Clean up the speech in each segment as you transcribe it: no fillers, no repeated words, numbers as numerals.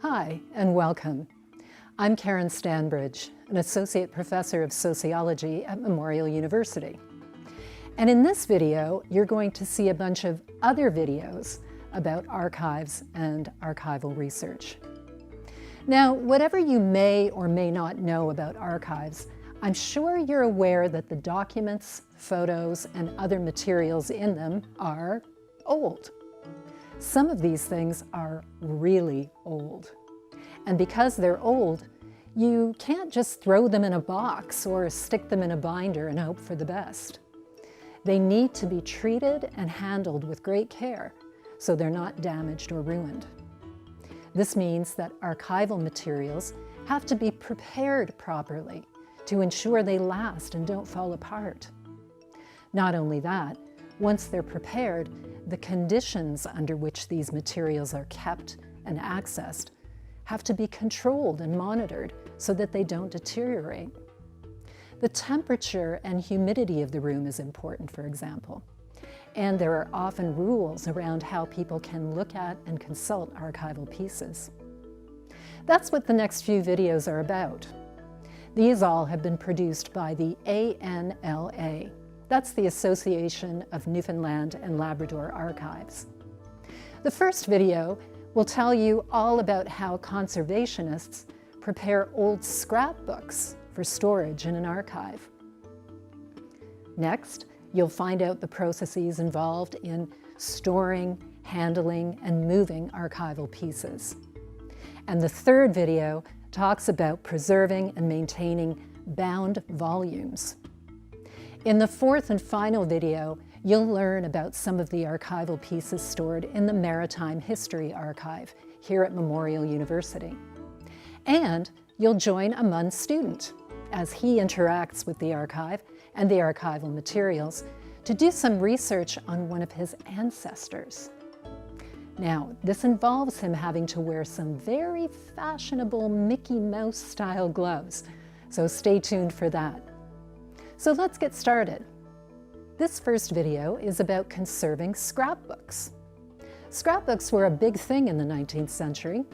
Hi, and welcome. I'm Karen Stanbridge, an Associate Professor of Sociology at Memorial University. And in this video, you're going to see a bunch of other videos about archives and archival research. Now, whatever you may or may not know about archives, I'm sure you're aware that the documents, photos, and other materials in them are old. Some of these things are really old. And because they're old, you can't just throw them in a box or stick them in a binder and hope for the best. They need to be treated and handled with great care so they're not damaged or ruined. This means that archival materials have to be prepared properly to ensure they last and don't fall apart. Not only that, once they're prepared, the conditions under which these materials are kept and accessed have to be controlled and monitored so that they don't deteriorate. The temperature and humidity of the room is important, for example, and there are often rules around how people can look at and consult archival pieces. That's what the next few videos are about. These all have been produced by the ANLA. That's the Association of Newfoundland and Labrador Archives. The first video will tell you all about how conservationists prepare old scrapbooks for storage in an archive. Next, you'll find out the processes involved in storing, handling, and moving archival pieces. And the third video talks about preserving and maintaining bound volumes. In the fourth and final video, you'll learn about some of the archival pieces stored in the Maritime History Archive here at Memorial University. And you'll join a MUN student as he interacts with the archive and the archival materials to do some research on one of his ancestors. Now, this involves him having to wear some very fashionable Mickey Mouse style gloves, so stay tuned for that. So let's get started. This first video is about conserving scrapbooks. Scrapbooks were a big thing in the 19th century,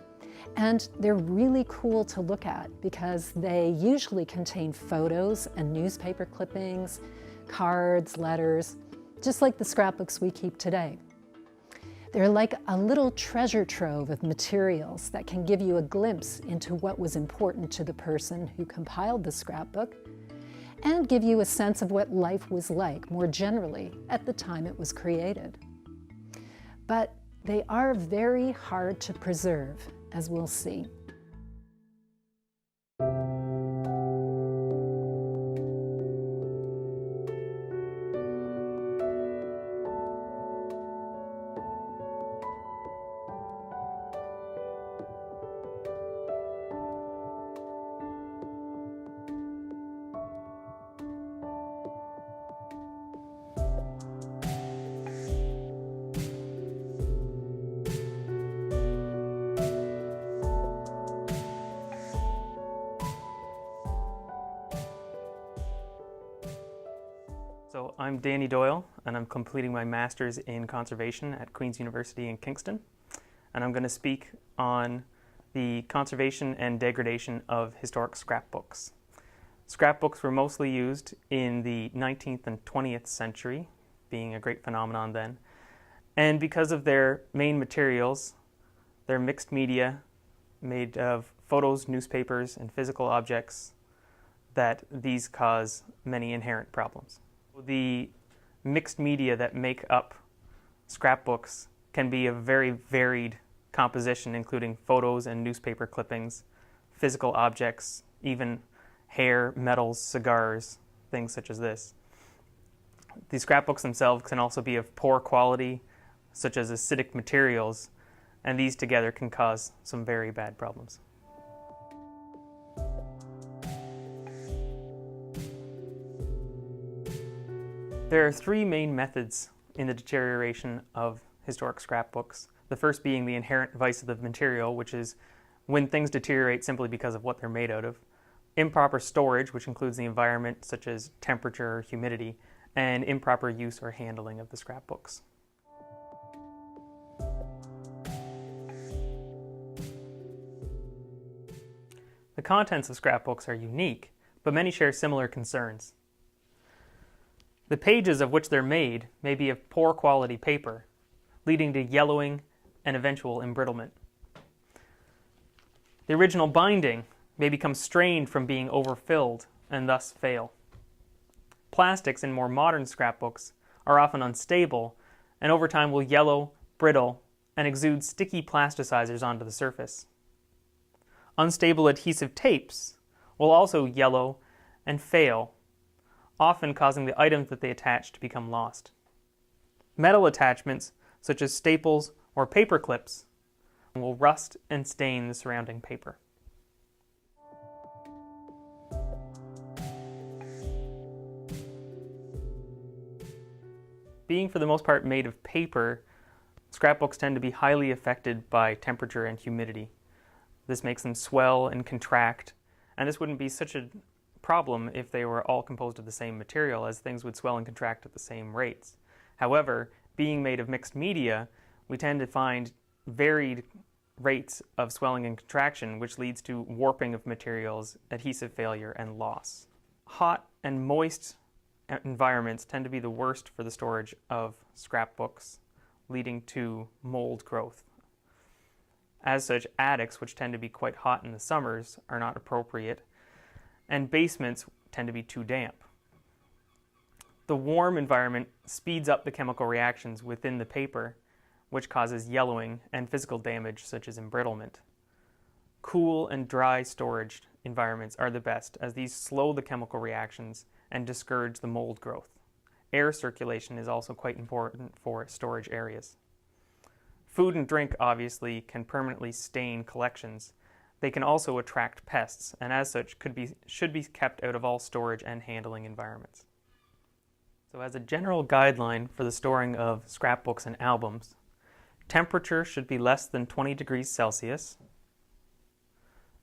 and they're really cool to look at because they usually contain photos and newspaper clippings, cards, letters, just like the scrapbooks we keep today. They're like a little treasure trove of materials that can give you a glimpse into what was important to the person who compiled the scrapbook and give you a sense of what life was like more generally at the time it was created. But they are very hard to preserve, as we'll see. So I'm Danny Doyle, and I'm completing my Master's in Conservation at Queen's University in Kingston. And I'm going to speak on the conservation and degradation of historic scrapbooks. Scrapbooks were mostly used in the 19th and 20th century, being a great phenomenon then. And because of their main materials, their mixed media made of photos, newspapers, and physical objects, that these cause many inherent problems. The mixed media that make up scrapbooks can be a very varied composition, including photos and newspaper clippings, physical objects, even hair, metals, cigars, things such as this. These scrapbooks themselves can also be of poor quality, such as acidic materials, and these together can cause some very bad problems. There are three main methods in the deterioration of historic scrapbooks. The first being the inherent vice of the material, which is when things deteriorate simply because of what they're made out of. Improper storage, which includes the environment such as temperature, humidity, and improper use or handling of the scrapbooks. contents of scrapbooks are unique, but many share similar concerns. The pages of which they're made may be of poor quality paper, leading to yellowing and eventual embrittlement. The original binding may become strained from being overfilled and thus fail. Plastics in more modern scrapbooks are often unstable and over time will yellow, brittle, and exude sticky plasticizers onto the surface. Unstable adhesive tapes will also yellow and fail, often causing the items that they attach to become lost. Metal attachments, such as staples or paper clips, will rust and stain the surrounding paper. Being for the most part made of paper, scrapbooks tend to be highly affected by temperature and humidity. This makes them swell and contract, and this wouldn't be such a problem if they were all composed of the same material, as things would swell and contract at the same rates. However, being made of mixed media, we tend to find varied rates of swelling and contraction, which leads to warping of materials, adhesive failure, and loss. Hot and moist environments tend to be the worst for the storage of scrapbooks, leading to mold growth. As such, attics, which tend to be quite hot in the summers, are not appropriate, and basements tend to be too damp. The warm environment speeds up the chemical reactions within the paper, which causes yellowing and physical damage such as embrittlement. Cool and dry storage environments are the best, as these slow the chemical reactions and discourage the mold growth. Air circulation is also quite important for storage areas. Food and drink obviously can permanently stain collections. They can also attract pests, and as such should be kept out of all storage and handling environments. So as a general guideline for the storing of scrapbooks and albums, temperature should be less than 20 degrees Celsius.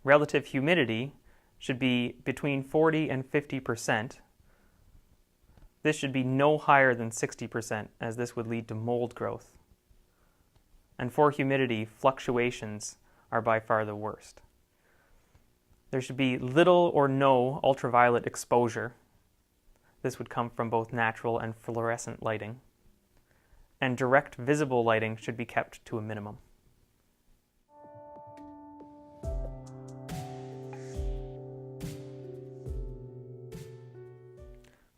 Relative humidity should be between 40 and 50%. This should be no higher than 60%, as this would lead to mold growth. And for humidity, fluctuations are by far the worst. There should be little or no ultraviolet exposure. This would come from both natural and fluorescent lighting. And direct visible lighting should be kept to a minimum.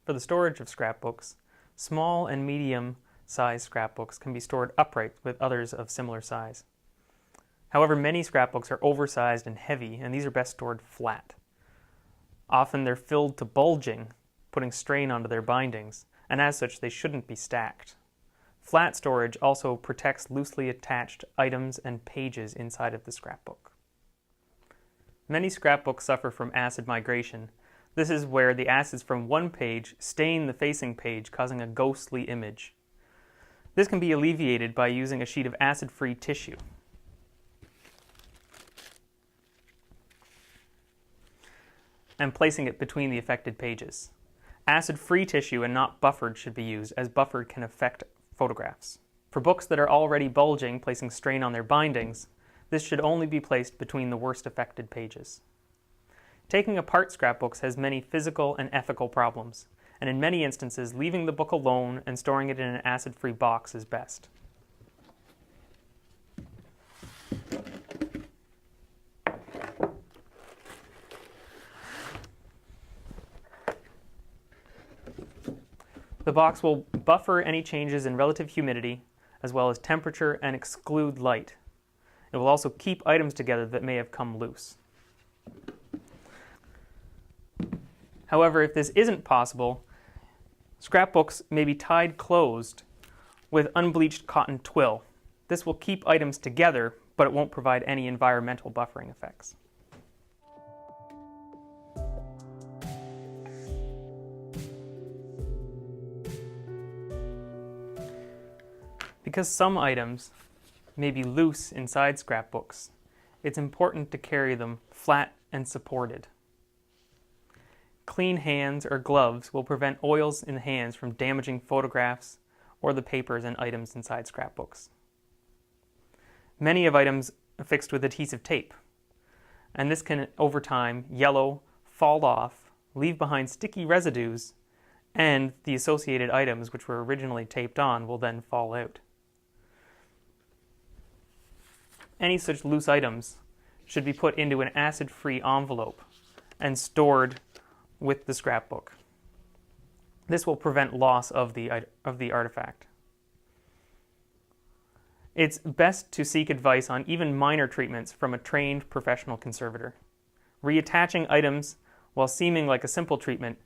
For the storage of scrapbooks, small and medium-sized scrapbooks can be stored upright with others of similar size. However, many scrapbooks are oversized and heavy, and these are best stored flat. Often they're filled to bulging, putting strain onto their bindings, and as such they shouldn't be stacked. Flat storage also protects loosely attached items and pages inside of the scrapbook. Many scrapbooks suffer from acid migration. This is where the acids from one page stain the facing page, causing a ghostly image. This can be alleviated by using a sheet of acid-free tissue. And placing it between the affected pages. Acid-free tissue and not buffered should be used, as buffered can affect photographs. For books that are already bulging, placing strain on their bindings, this should only be placed between the worst affected pages. Taking apart scrapbooks has many physical and ethical problems, and in many instances, leaving the book alone and storing it in an acid-free box is best. The box will buffer any changes in relative humidity, as well as temperature, and exclude light. It will also keep items together that may have come loose. However, if this isn't possible, scrapbooks may be tied closed with unbleached cotton twill. This will keep items together, but it won't provide any environmental buffering effects. Because some items may be loose inside scrapbooks, it's important to carry them flat and supported. Clean hands or gloves will prevent oils in the hands from damaging photographs or the papers and items inside scrapbooks. Many of items affixed with adhesive tape. and this can, over time, yellow, fall off, leave behind sticky residues, and the associated items which were originally taped on will then fall out. Any such loose items should be put into an acid-free envelope and stored with the scrapbook. This will prevent loss of the artifact. It's best to seek advice on even minor treatments from a trained professional conservator. Reattaching items while seeming like a simple treatment,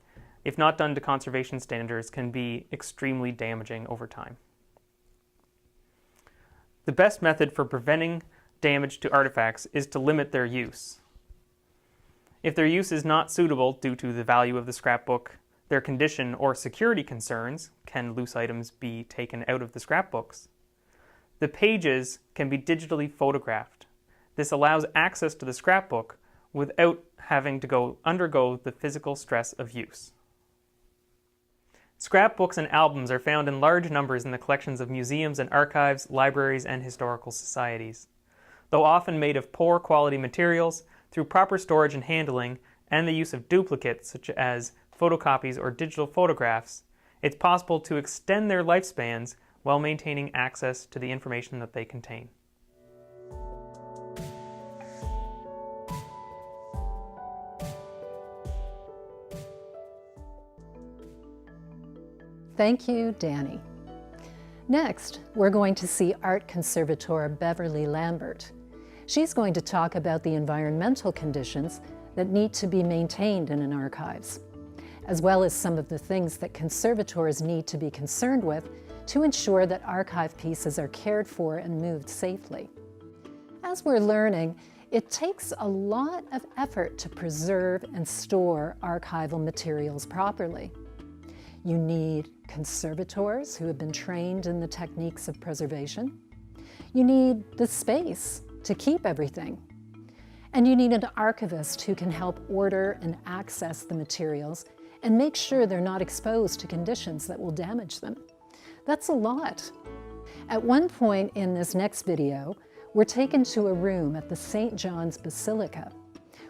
if not done to conservation standards, can be extremely damaging over time. The best method for preventing damage to artifacts is to limit their use. If their use is not suitable due to the value of the scrapbook, their condition, or security concerns, can loose items be taken out of the scrapbooks? The pages can be digitally photographed. This allows access to the scrapbook without having to undergo the physical stress of use. Scrapbooks and albums are found in large numbers in the collections of museums and archives, libraries, and historical societies. Though often made of poor quality materials, through proper storage and handling, and the use of duplicates such as photocopies or digital photographs, it's possible to extend their lifespans while maintaining access to the information that they contain. Thank you, Danny. Next, we're going to see art conservator Beverly Lambert. She's going to talk about the environmental conditions that need to be maintained in an archives, as well as some of the things that conservators need to be concerned with to ensure that archive pieces are cared for and moved safely. As we're learning, it takes a lot of effort to preserve and store archival materials properly. You need conservators who have been trained in the techniques of preservation. You need the space to keep everything. And you need an archivist who can help order and access the materials and make sure they're not exposed to conditions that will damage them. That's a lot. At one point in this next video, we're taken to a room at the St. John's Basilica,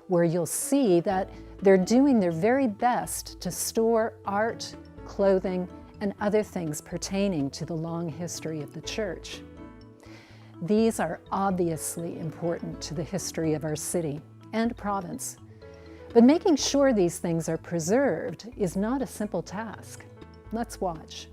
where you'll see that they're doing their very best to store art, clothing, and other things pertaining to the long history of the church. These are obviously important to the history of our city and province, but making sure these things are preserved is not a simple task. Let's watch.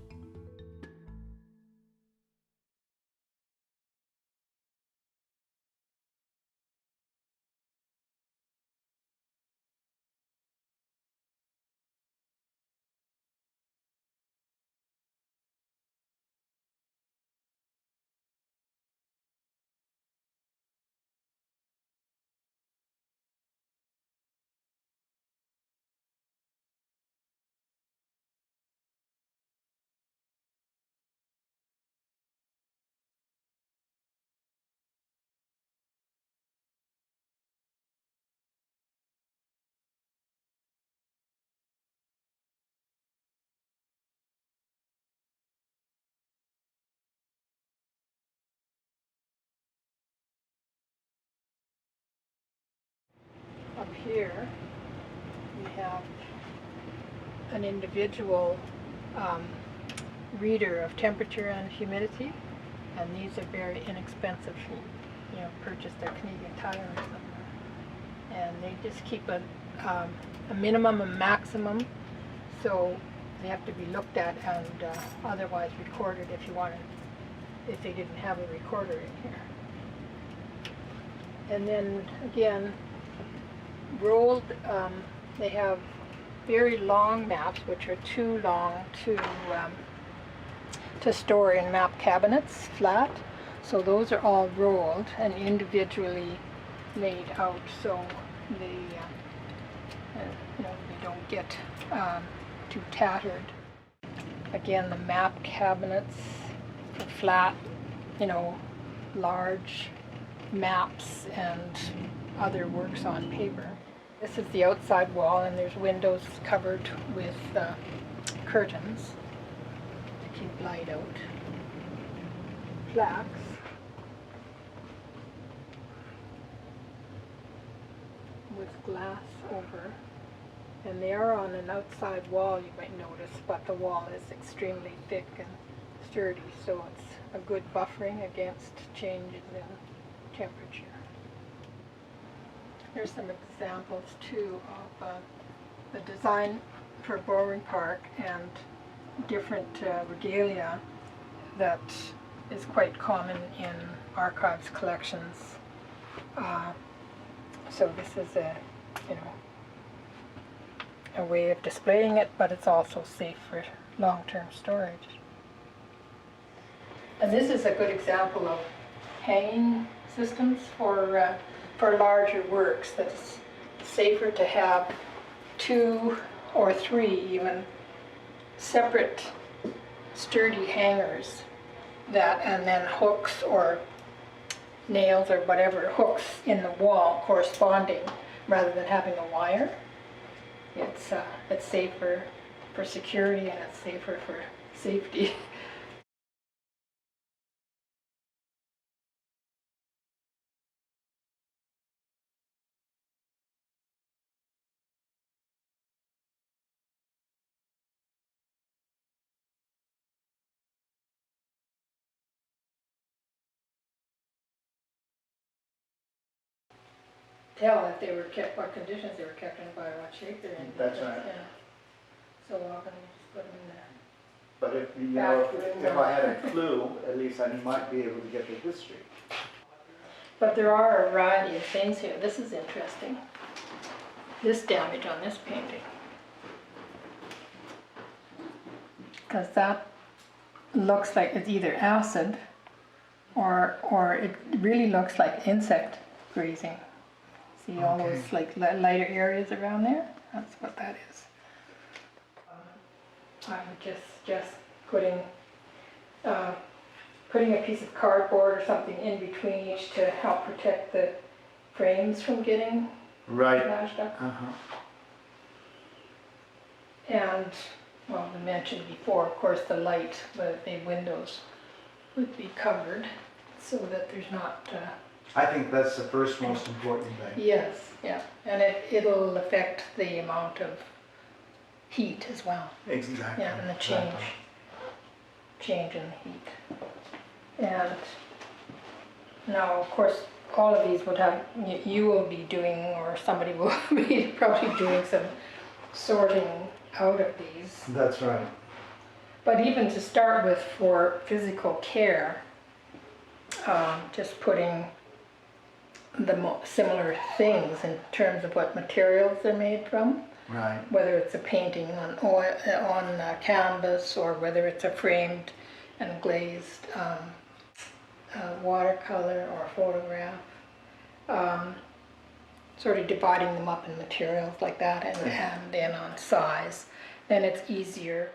Up here, we have an individual reader of temperature and humidity, and these are very inexpensive. Purchased at Canadian Tire or somewhere, and they just keep a minimum and maximum, so they have to be looked at and otherwise recorded if they didn't have a recorder in here. And then again, rolled, they have very long maps, which are too long to store in map cabinets flat. So those are all rolled and individually laid out, so they don't get too tattered. Again, the map cabinets for flat, large maps and other works on paper. This is the outside wall, and there's windows covered with curtains to keep light out. Plaques. with glass over. And they are on an outside wall, you might notice, but the wall is extremely thick and sturdy, so it's a good buffering against changes in temperature. Here's some examples too of the design for Bowring Park and different regalia that is quite common in archives collections. So this is a way of displaying it, but it's also safe for long-term storage. And this is a good example of hanging systems for larger works. That's safer to have 2 or 3 even separate sturdy hangers and then hooks or nails or whatever, hooks in the wall corresponding rather than having a wire. It's safer for security and it's safer for safety. Tell if they were kept, what conditions they were kept in, by what shape they're in. That's right. Yeah. So often you just put them in there. But if I had a clue, at least I might be able to get the history. But there are a variety of things here. This is interesting. This damage on this painting. Because that looks like it's either acid or it really looks like insect grazing. See all those like lighter areas around there? That's what that is. I would just putting a piece of cardboard or something in between each to help protect the frames from getting smashed up. And, well, I mentioned before, of course, the light, the windows would be covered so that there's not... I think that's the first most important thing. Yes, yeah, and it'll affect the amount of heat as well. Exactly. Yeah, and the change in the heat. And now, of course, all of these would have, you will be doing, or somebody will be probably doing some sorting out of these. That's right. But even to start with, for physical care, just putting the similar things in terms of what materials they're made from. Right. Whether it's a painting on oil, on canvas, or whether it's a framed and glazed watercolor or photograph. Sort of dividing them up in materials like that and then on size, then it's easier.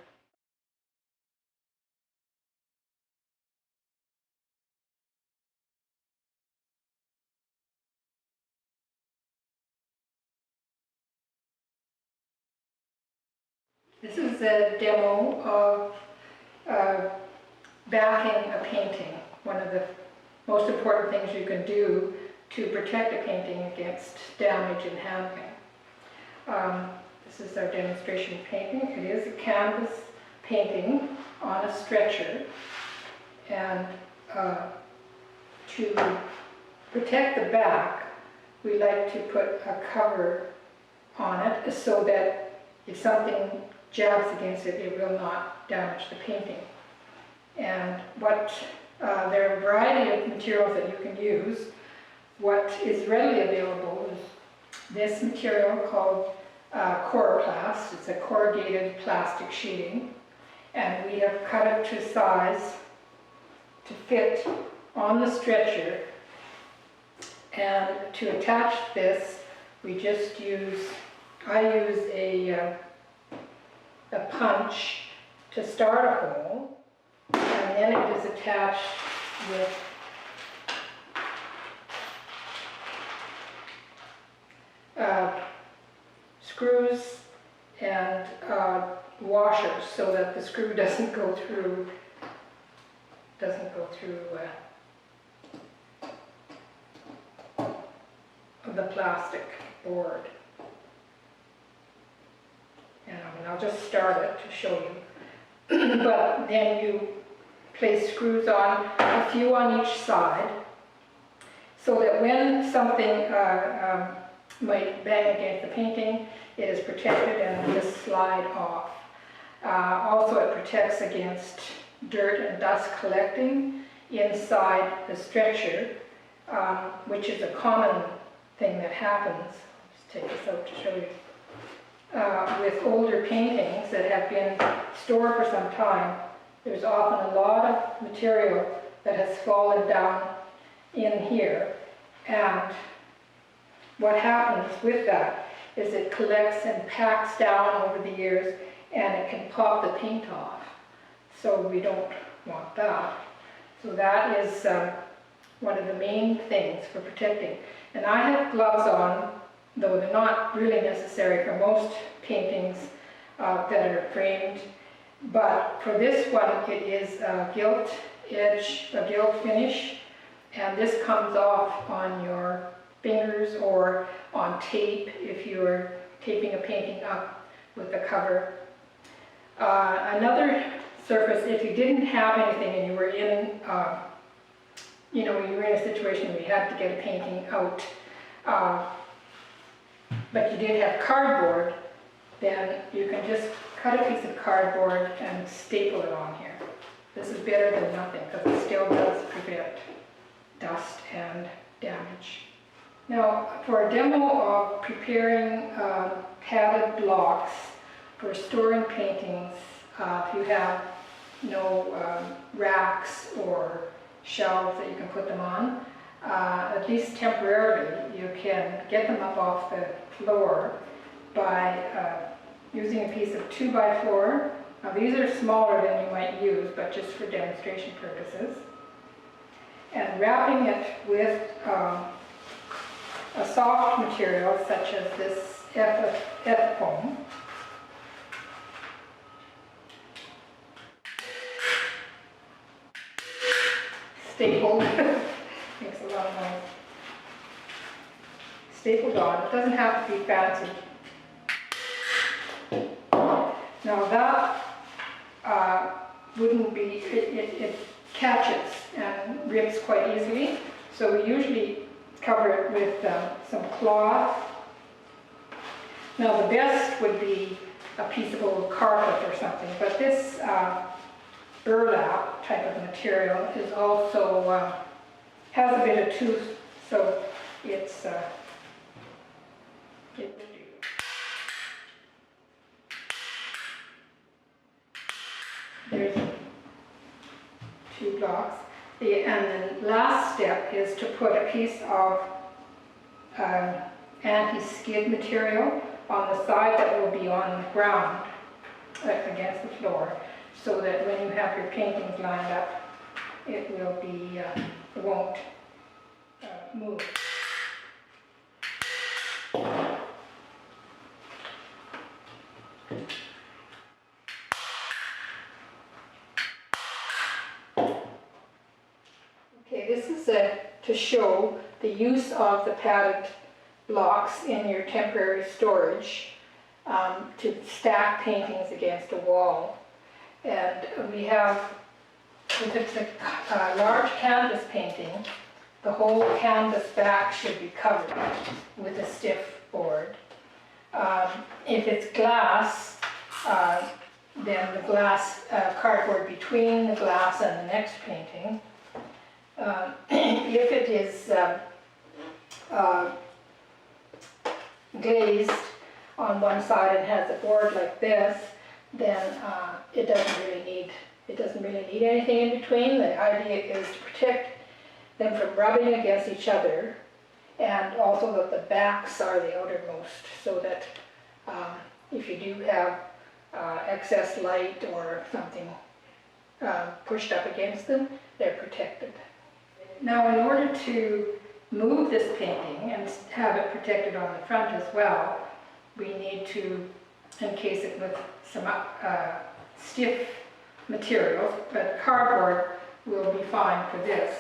This is a demo of backing a painting. One of the most important things you can do to protect a painting against damage and handling. This is our demonstration painting. It is a canvas painting on a stretcher, and to protect the back, we like to put a cover on it so that if something jabs against it, it will not damage the painting. And there are a variety of materials that you can use. What is readily available is this material called Coroplast. It's a corrugated plastic sheeting, and we have cut it to size to fit on the stretcher. And to attach this, we just I use a punch to start a hole, and then it is attached with screws and washers so that the screw doesn't go through the plastic. board. And I'll just start it to show you. But then you place screws on, a few on each side, so that when something might bang against the painting, it is protected and will just slide off. Also, it protects against dirt and dust collecting inside the stretcher, which is a common thing that happens. Just take this out to show you. With older paintings that have been stored for some time, there's often a lot of material that has fallen down in here, and what happens with that is it collects and packs down over the years, and it can pop the paint off. So we don't want that. So that is one of the main things for protecting. And I have gloves on, though they're not really necessary for most paintings that are framed. But for this one, it is a gilt edge, a gilt finish, and this comes off on your fingers or on tape if you're taping a painting up with the cover. Another surface, if you didn't have anything and you were in, you were in a situation where you had to get a painting out, but you did have cardboard, then you can just cut a piece of cardboard and staple it on here. This is better than nothing because it still does prevent dust and damage. Now, for a demo of preparing padded blocks for storing paintings, if you have no racks or shelves that you can put them on, at least temporarily, you can get them up off the floor by using a piece of 2x4. Now these are smaller than you might use, but just for demonstration purposes. And wrapping it with a soft material such as this F foam. Stapled, makes a lot of noise. Stapled on, it doesn't have to be fancy. Now that wouldn't be, it catches and rips quite easily, so we usually cover it with some cloth. Now the best would be a piece of old carpet or something, but this burlap type of material is also has a bit of tooth, so it's it will do. There's 2 blocks. And the last step is to put a piece of anti-skid material on the side that will be on the ground against the floor, so that when you have your paintings lined up, it will be, it won't move. Okay, this is to show the use of the padded blocks in your temporary storage to stack paintings against a wall. And we have, if it's a large canvas painting, the whole canvas back should be covered with a stiff board. If it's glass, then the glass cardboard between the glass and the next painting. If it is glazed on one side and has a board like this, then it doesn't really need anything in between. The idea is to protect them from rubbing against each other, and also that the backs are the outermost, so that if you do have excess light or something pushed up against them, they're protected. Now, in order to move this painting and have it protected on the front as well, we need to encase it with some stiff materials, but cardboard will be fine for this.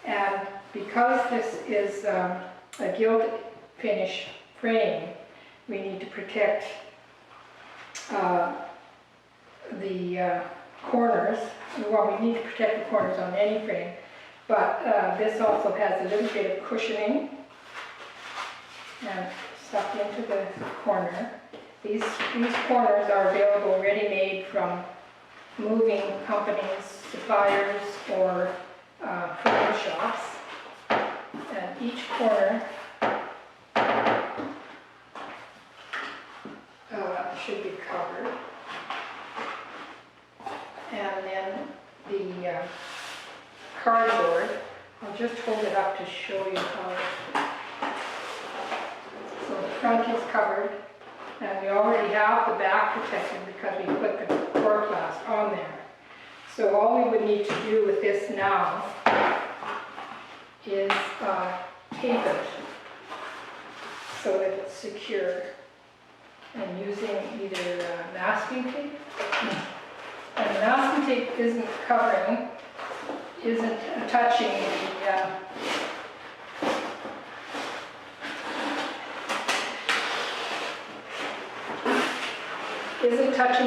And because this is a gilt finish frame, we need to protect the corners. Well, we need to protect the corners on any frame, but this also has a little bit of cushioning and stuck into the corner. These corners are available ready-made from moving companies, suppliers, or frame shops. And each corner should be covered. And then the cardboard, I'll just hold it up to show you how. So the front is covered, and we already have the back protected because we put the coroplast on there. So all we would need to do with this now is tape it so that it's secure, and using either masking tape. And the masking tape isn't touching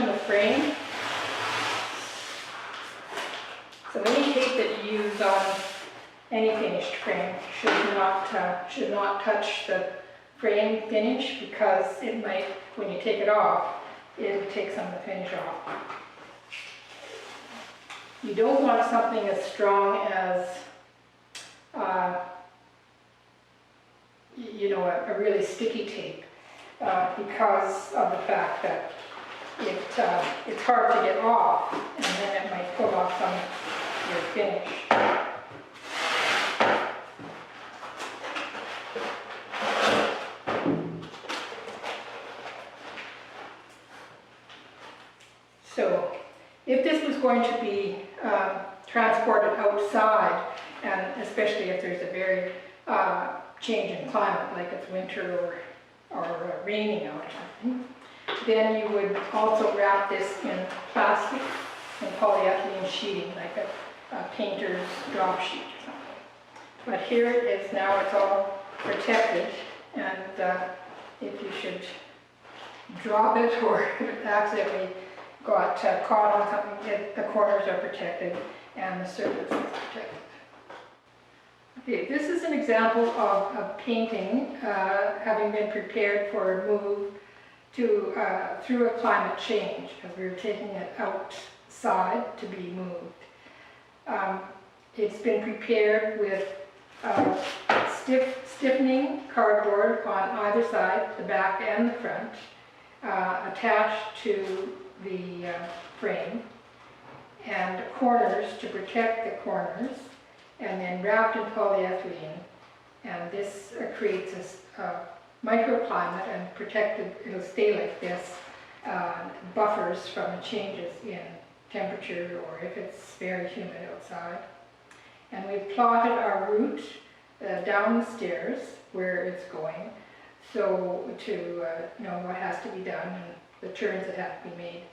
the frame. So any tape that you use on any finished frame should not touch the frame finish, because it might, when you take it off, it'll take some of the finish off. You don't want something as strong as, a really sticky tape, because of the fact that it's hard to get off, and then it might pull off some of your finish. So, if this was going to be transported outside, and especially if there's a very change in climate, like it's winter or raining out or something, then you would also wrap this in plastic and polyethylene sheeting, like a painter's drop sheet or something. But here it is now, it's all protected, and if you should drop it or accidentally got caught on something, the corners are protected and the surface is protected. Okay, this is an example of a painting having been prepared for a move through a climate change, because we were taking it outside to be moved. It's been prepared with stiffening cardboard on either side, the back and the front, attached to the frame, and corners to protect the corners, and then wrapped in polyethylene. And this creates a microclimate and protected, it'll stay like this, buffers from changes in temperature or if it's very humid outside. And we've plotted our route down the stairs where it's going, so to know what has to be done and the turns that have to be made.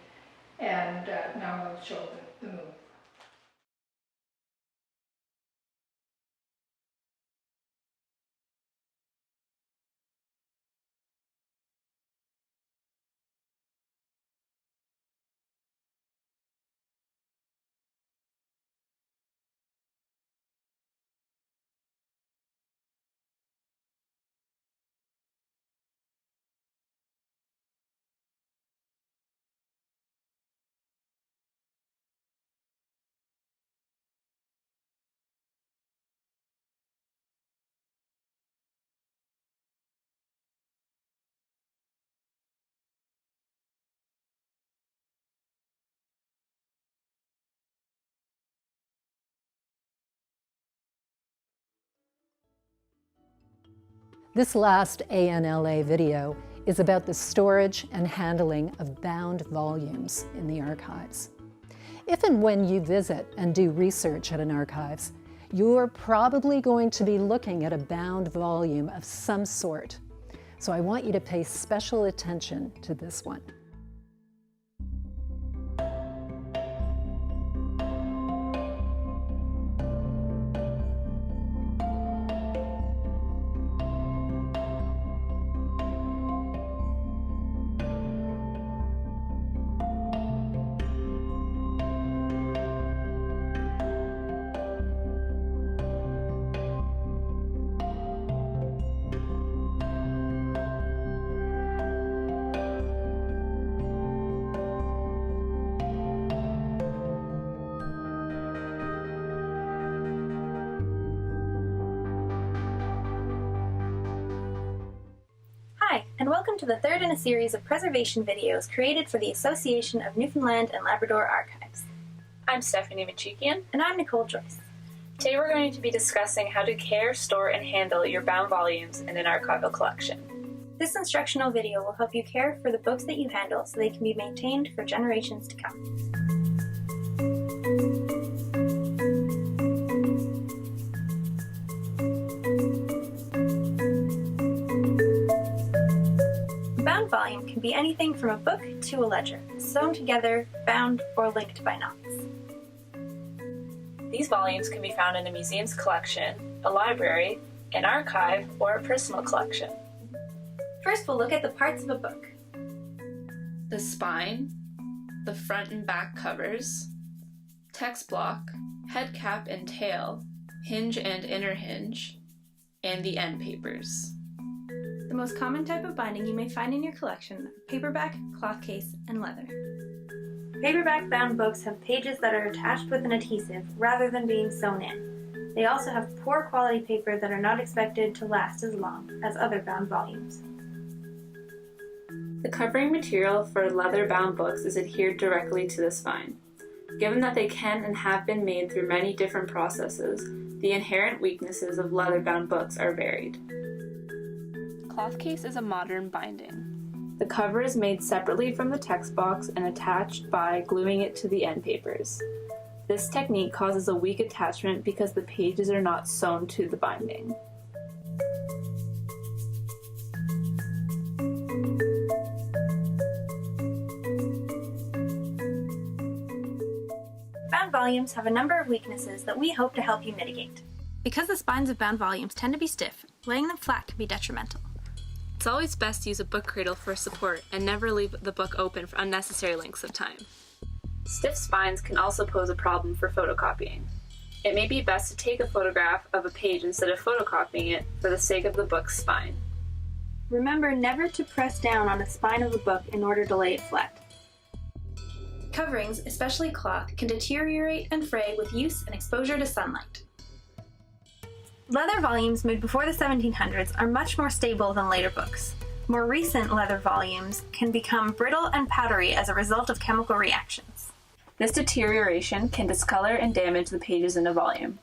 And now I'll show the move. This last ANLA video is about the storage and handling of bound volumes in the archives. If and when you visit and do research at an archives, you're probably going to be looking at a bound volume of some sort. So I want you to pay special attention to this one. welcome to the third in a series of preservation videos created for the Association of Newfoundland and Labrador Archives. I'm Stephanie Machikian. And I'm Nicole Joyce. Today we're going to be discussing how to care, store, and handle your bound volumes in an archival collection. This instructional video will help you care for the books that you handle so they can be maintained for generations to come. A bound volume can be anything from a book to a ledger, sewn together, bound, or linked by knots. These volumes can be found in a museum's collection, a library, an archive, or a personal collection. First, we'll look at the parts of a book. The spine, the front and back covers, text block, head cap and tail, hinge and inner hinge, and the end papers. The most common type of binding you may find in your collection are paperback, cloth case, and leather. Paperback bound books have pages that are attached with an adhesive rather than being sewn in. They also have poor quality paper that are not expected to last as long as other bound volumes. The covering material for leather-bound books is adhered directly to the spine. Given that they can and have been made through many different processes, the inherent weaknesses of leather-bound books are varied. Cloth case is a modern binding. The cover is made separately from the text box and attached by gluing it to the end papers. This technique causes a weak attachment because the pages are not sewn to the binding. Bound volumes have a number of weaknesses that we hope to help you mitigate. Because the spines of bound volumes tend to be stiff, laying them flat can be detrimental. It's always best to use a book cradle for support and never leave the book open for unnecessary lengths of time. Stiff spines can also pose a problem for photocopying. It may be best to take a photograph of a page instead of photocopying it for the sake of the book's spine. Remember never to press down on the spine of a book in order to lay it flat. Coverings, especially cloth, can deteriorate and fray with use and exposure to sunlight. Leather volumes made before the 1700s are much more stable than later books. More recent leather volumes can become brittle and powdery as a result of chemical reactions. This deterioration can discolor and damage the pages in a volume.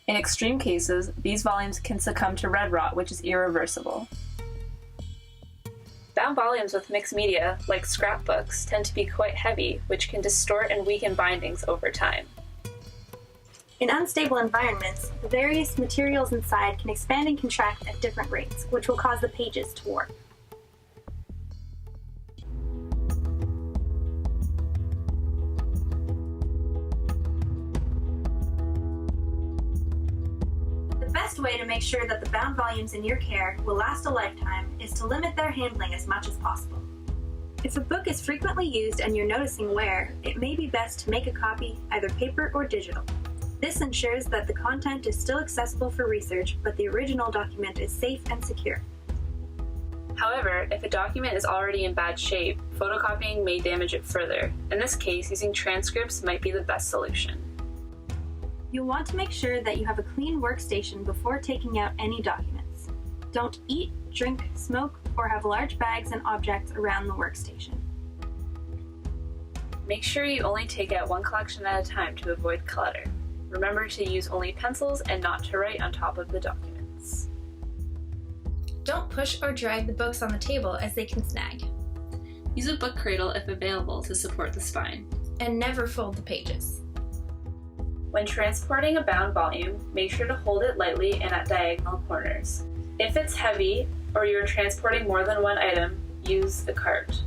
In extreme cases, these volumes can succumb to red rot, which is irreversible. Bound volumes with mixed media, like scrapbooks, tend to be quite heavy, which can distort and weaken bindings over time. In unstable environments, the various materials inside can expand and contract at different rates, which will cause the pages to warp. The best way to make sure that the bound volumes in your care will last a lifetime is to limit their handling as much as possible. If a book is frequently used and you're noticing wear, it may be best to make a copy, either paper or digital. This ensures that the content is still accessible for research, but the original document is safe and secure. However, if a document is already in bad shape, photocopying may damage it further. In this case, using transcripts might be the best solution. You'll want to make sure that you have a clean workstation before taking out any documents. Don't eat, drink, smoke, or have large bags and objects around the workstation. Make sure you only take out one collection at a time to avoid clutter. Remember to use only pencils and not to write on top of the documents. Don't push or drag the books on the table as they can snag. Use a book cradle if available to support the spine. And never fold the pages. When transporting a bound volume, make sure to hold it lightly and at diagonal corners. If it's heavy or you're transporting more than one item, use a cart.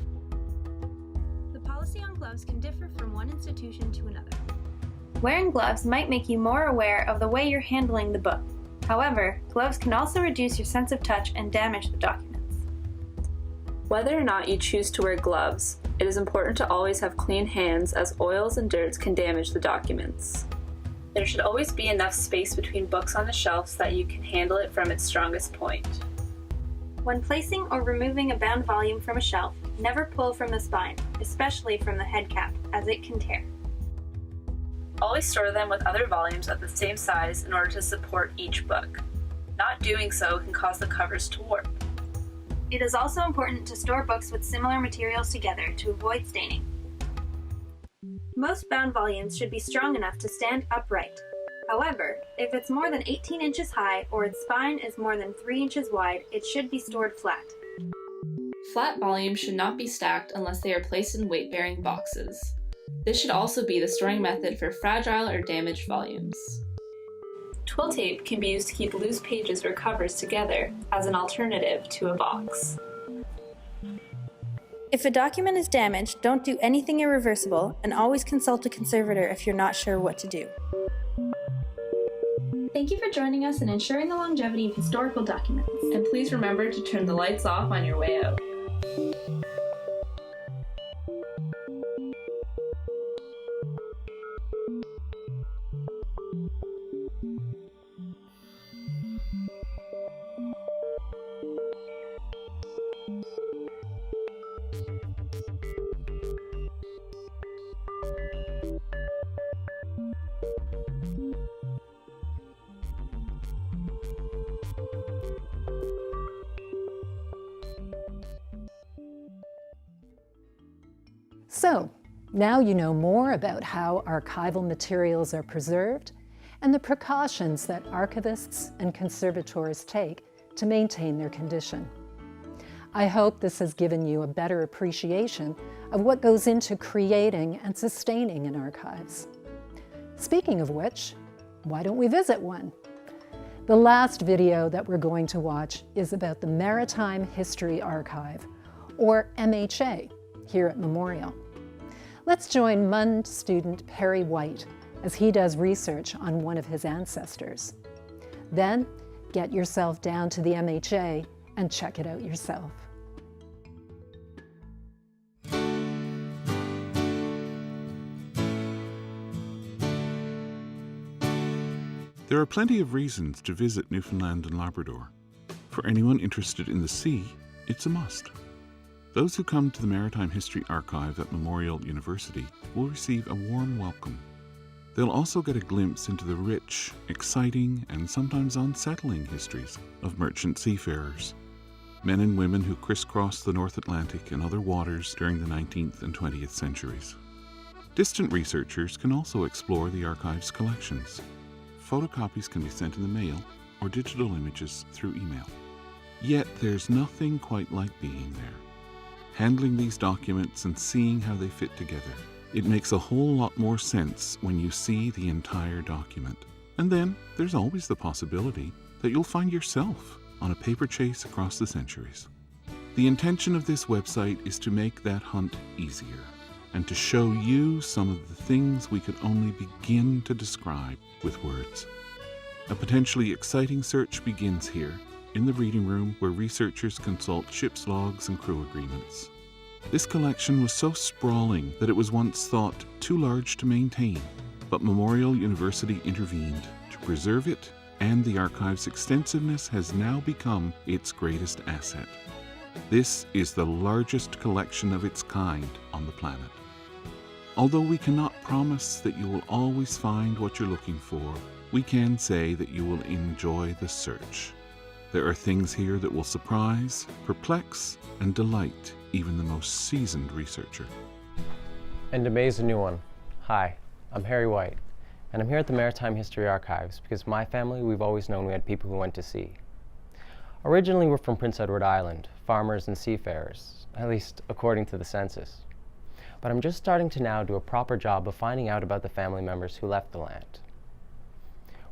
The policy on gloves can differ from one institution to another. Wearing gloves might make you more aware of the way you're handling the book. However, gloves can also reduce your sense of touch and damage the documents. Whether or not you choose to wear gloves, it is important to always have clean hands as oils and dirts can damage the documents. There should always be enough space between books on the shelf so that you can handle it from its strongest point. When placing or removing a bound volume from a shelf, never pull from the spine, especially from the head cap, as it can tear. Always store them with other volumes of the same size in order to support each book. Not doing so can cause the covers to warp. It is also important to store books with similar materials together to avoid staining. Most bound volumes should be strong enough to stand upright. However, if it's more than 18 inches high or its spine is more than 3 inches wide, it should be stored flat. Flat volumes should not be stacked unless they are placed in weight-bearing boxes. This should also be the storing method for fragile or damaged volumes. Twill tape can be used to keep loose pages or covers together as an alternative to a box. If a document is damaged, don't do anything irreversible, and always consult a conservator if you're not sure what to do. Thank you for joining us in ensuring the longevity of historical documents. And please remember to turn the lights off on your way out. So, now you know more about how archival materials are preserved and the precautions that archivists and conservators take to maintain their condition. I hope this has given you a better appreciation of what goes into creating and sustaining an archives. Speaking of which, why don't we visit one? The last video that we're going to watch is about the Maritime History Archive, or MHA, here at Memorial. Let's join MUN student Perry White as he does research on one of his ancestors. Then, get yourself down to the MHA and check it out yourself. There are plenty of reasons to visit Newfoundland and Labrador. For anyone interested in the sea, it's a must. Those who come to the Maritime History Archive at Memorial University will receive a warm welcome. They'll also get a glimpse into the rich, exciting, and sometimes unsettling histories of merchant seafarers, men and women who crisscrossed the North Atlantic and other waters during the 19th and 20th centuries. Distant researchers can also explore the archive's collections. Photocopies can be sent in the mail or digital images through email. Yet there's nothing quite like being there. Handling these documents and seeing how they fit together. It makes a whole lot more sense when you see the entire document. And then there's always the possibility that you'll find yourself on a paper chase across the centuries. The intention of this website is to make that hunt easier and to show you some of the things we could only begin to describe with words. A potentially exciting search begins here, in the reading room where researchers consult ship's logs and crew agreements. This collection was so sprawling that it was once thought too large to maintain, but Memorial University intervened to preserve it, and the archive's extensiveness has now become its greatest asset. This is the largest collection of its kind on the planet. Although we cannot promise that you will always find what you're looking for, we can say that you will enjoy the search. There are things here that will surprise, perplex, and delight even the most seasoned researcher. And amaze a new one. Hi, I'm Harry White, and I'm here at the Maritime History Archives because my family, we've always known we had people who went to sea. Originally, we're from Prince Edward Island, farmers and seafarers, at least according to the census. But I'm just starting to now do a proper job of finding out about the family members who left the land.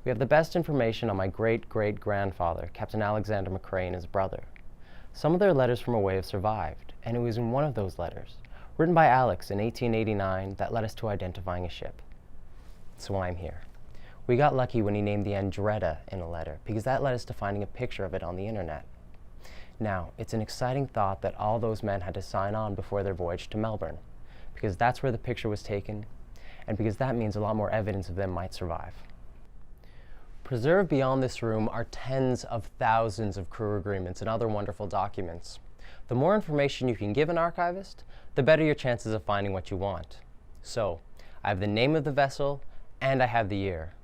We have the best information on my great-great-grandfather, Captain Alexander McRae, and his brother. Some of their letters from away have survived, and it was in one of those letters, written by Alex in 1889, that led us to identifying a ship. So I'm here. We got lucky when he named the Andretta in a letter, because that led us to finding a picture of it on the internet. Now, it's an exciting thought that all those men had to sign on before their voyage to Melbourne, because that's where the picture was taken, and because that means a lot more evidence of them might survive. Preserved beyond this room are tens of thousands of crew agreements and other wonderful documents. The more information you can give an archivist, the better your chances of finding what you want. So, I have the name of the vessel, and I have the year.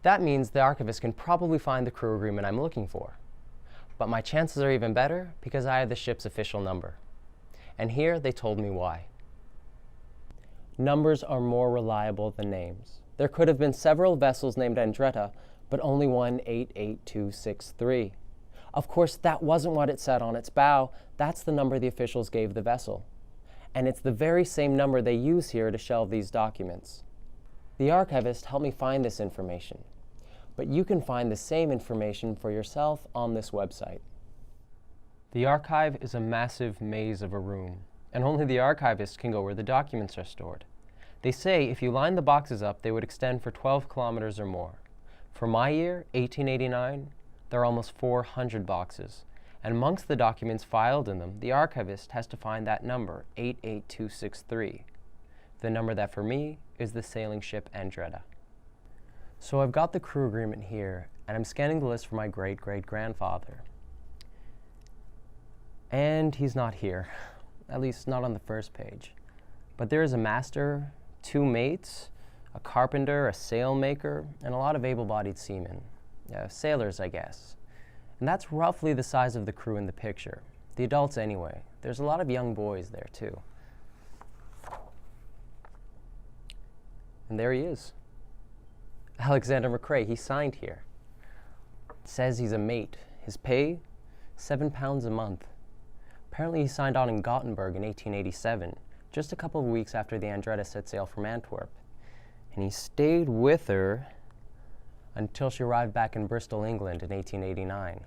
That means the archivist can probably find the crew agreement I'm looking for. But my chances are even better because I have the ship's official number. And here they told me why. Numbers are more reliable than names. There could have been several vessels named Andretta, but only one 88263. Of course, that wasn't what it said on its bow. That's the number the officials gave the vessel. And it's the very same number they use here to shelve these documents. The archivist helped me find this information, but you can find the same information for yourself on this website. The archive is a massive maze of a room, and only the archivist can go where the documents are stored. They say if you line the boxes up, they would extend for 12 kilometers or more. For my year, 1889, there are almost 400 boxes, and amongst the documents filed in them, the archivist has to find that number, 88263, the number that for me is the sailing ship Andretta. So I've got the crew agreement here, and I'm scanning the list for my great-great-grandfather. And he's not here, at least not on the first page. But there is a master, 2 mates, a carpenter, a sailmaker, and a lot of able-bodied seamen. Sailors, I guess. And that's roughly the size of the crew in the picture. The adults anyway. There's a lot of young boys there too. And there he is. Alexander McRae, he signed here. It says he's a mate. His pay, £7 a month. Apparently he signed on in Gothenburg in 1887, just a couple of weeks after the Andretta set sail from Antwerp. And he stayed with her until she arrived back in Bristol, England in 1889.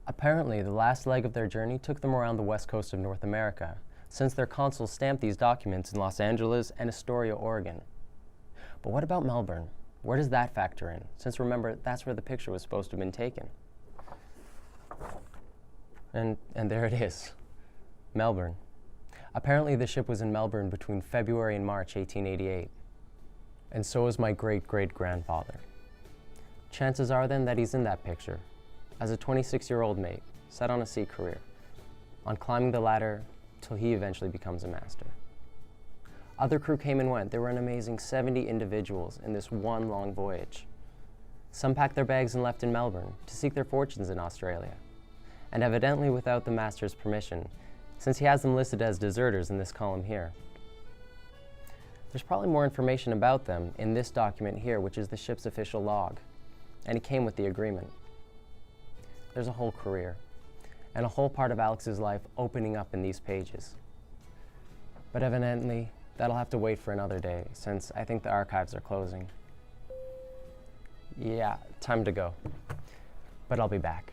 Apparently, the last leg of their journey took them around the west coast of North America, since their consul stamped these documents in Los Angeles and Astoria, Oregon. But what about Melbourne? Where does that factor in? Since remember, that's where the picture was supposed to have been taken. And there it is, Melbourne. Apparently the ship was in Melbourne between February and March 1888. And so was my great-great-grandfather. Chances are then that he's in that picture, as a 26-year-old mate, set on a sea career, on climbing the ladder till he eventually becomes a master. Other crew came and went. There were an amazing 70 individuals in this one long voyage. Some packed their bags and left in Melbourne to seek their fortunes in Australia, and evidently without the master's permission, since he has them listed as deserters in this column here. There's probably more information about them in this document here, which is the ship's official log, and it came with the agreement. There's a whole career, and a whole part of Alex's life opening up in these pages. But evidently, that'll have to wait for another day, since I think the archives are closing. Yeah, time to go. But I'll be back.